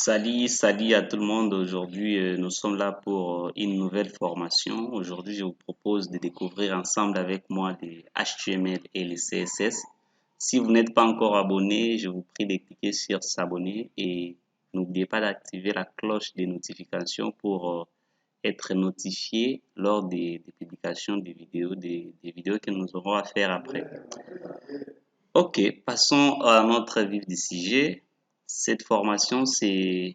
Salut à tout le monde. Aujourd'hui, nous sommes là pour une nouvelle formation. Aujourd'hui, je vous propose de découvrir ensemble avec moi les HTML et les CSS. Si vous n'êtes pas encore abonné, je vous prie de cliquer sur s'abonner et n'oubliez pas d'activer la cloche des notifications pour être notifié lors des publications des vidéos que nous aurons à faire après. Ok, passons à notre vif du sujet. Cette formation, je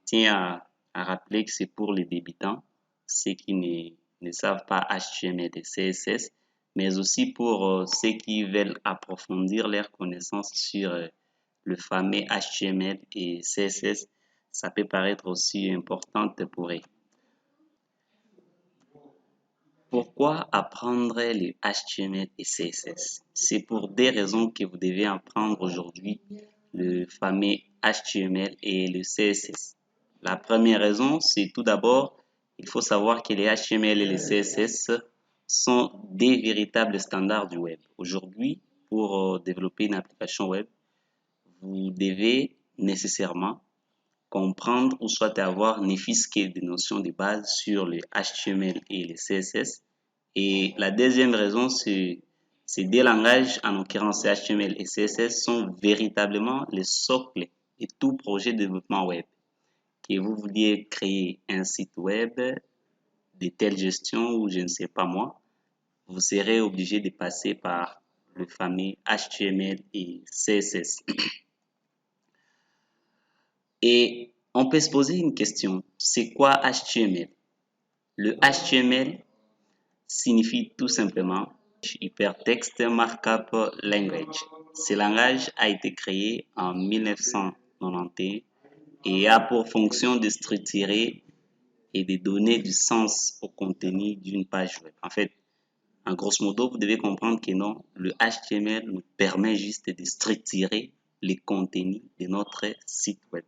tiens à rappeler que c'est pour les débutants, ceux qui ne savent pas HTML et CSS, mais aussi pour ceux qui veulent approfondir leurs connaissances sur le fameux HTML et CSS. Ça peut paraître aussi important pour eux. Pourquoi apprendre les HTML et CSS? C'est pour des raisons que vous devez apprendre aujourd'hui le fameux HTML et le CSS. La première raison, c'est tout d'abord, il faut savoir que les HTML et les CSS sont des véritables standards du web. Aujourd'hui, pour développer une application web, vous devez nécessairement comprendre ou soit avoir ne fût-ce que des notions de base sur le HTML et le CSS. Et la deuxième raison, c'est ces deux langages, en l'occurrence HTML et CSS, sont véritablement les socles de tout projet de développement web. Que vous vouliez créer un site web de telle gestion ou je ne sais pas moi, vous serez obligé de passer par le fameux HTML et CSS. Et on peut se poser une question, c'est quoi HTML? Le HTML signifie tout simplement Hypertext Markup Language. Ce langage a été créé en 1991 et a pour fonction de structurer et de donner du sens au contenu d'une page web. En fait, en grosso modo, vous devez comprendre que non, le HTML nous permet juste de structurer les contenus de notre site web.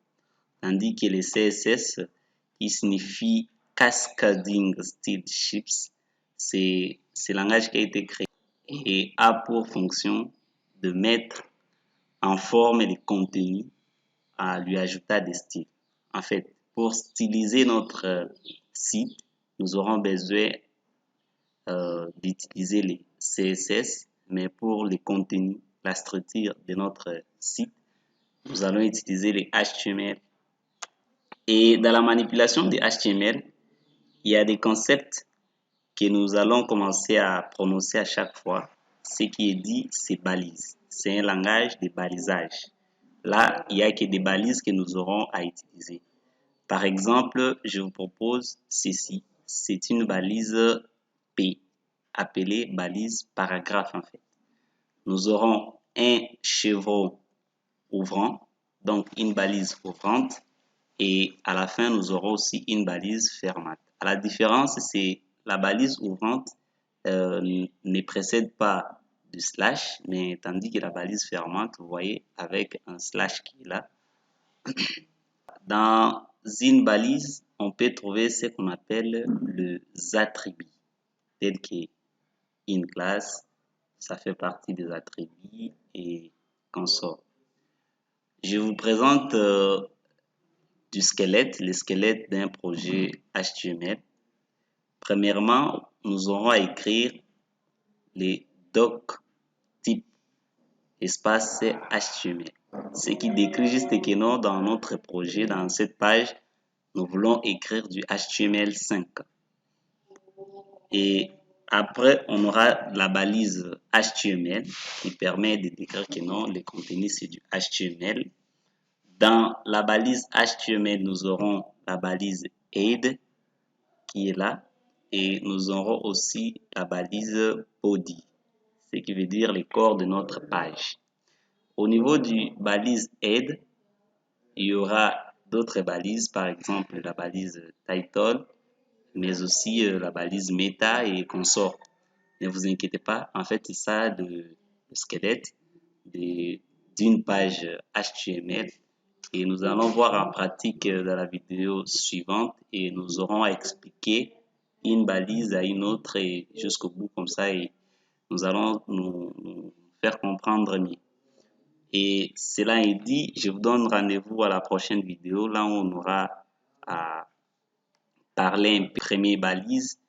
Tandis que le CSS, qui signifie Cascading Style Sheets, c'est ce langage qui a été créé et a pour fonction de mettre en forme les contenus à lui ajouter des styles. En fait, pour styliser notre site, nous aurons besoin d'utiliser les CSS, mais pour les contenus, la structure de notre site, nous allons utiliser les HTML. Et dans la manipulation des HTML, il y a des concepts que nous allons commencer à prononcer à chaque fois. Ce qui est dit, c'est balise. C'est un langage de balisage. Là, il n'y a que des balises que nous aurons à utiliser. Par exemple, je vous propose ceci. C'est une balise P, appelée balise paragraphe en fait. Nous aurons un chevron ouvrant, donc une balise ouvrante, et à la fin, nous aurons aussi une balise fermante. La différence, c'est la balise ouvrante ne précède pas du slash, mais tandis que la balise fermante, vous voyez, avec un slash qui est là. Dans une balise, on peut trouver ce qu'on appelle les attributs, tels que une classe, ça fait partie des attributs et consort. Je vous présente le squelette d'un projet HTML. Premièrement, nous aurons à écrire les doc type espace HTML. Ce qui décrit juste que non, dans notre projet, dans cette page, nous voulons écrire du HTML5. Et après, on aura la balise HTML qui permet de décrire que non, le contenu c'est du HTML. Dans la balise HTML, nous aurons la balise head qui est là et nous aurons aussi la balise body, ce qui veut dire les corps de notre page. Au niveau du balise head, il y aura d'autres balises, par exemple la balise title, mais aussi la balise meta et consort. Ne vous inquiétez pas, en fait c'est ça le squelette d'une page HTML et nous allons voir en pratique dans la vidéo suivante et nous aurons à expliquer une balise à une autre et jusqu'au bout comme ça et nous allons nous faire comprendre mieux. Et cela est dit, je vous donne rendez-vous à la prochaine vidéo, là où on aura à parler un peu des premières balises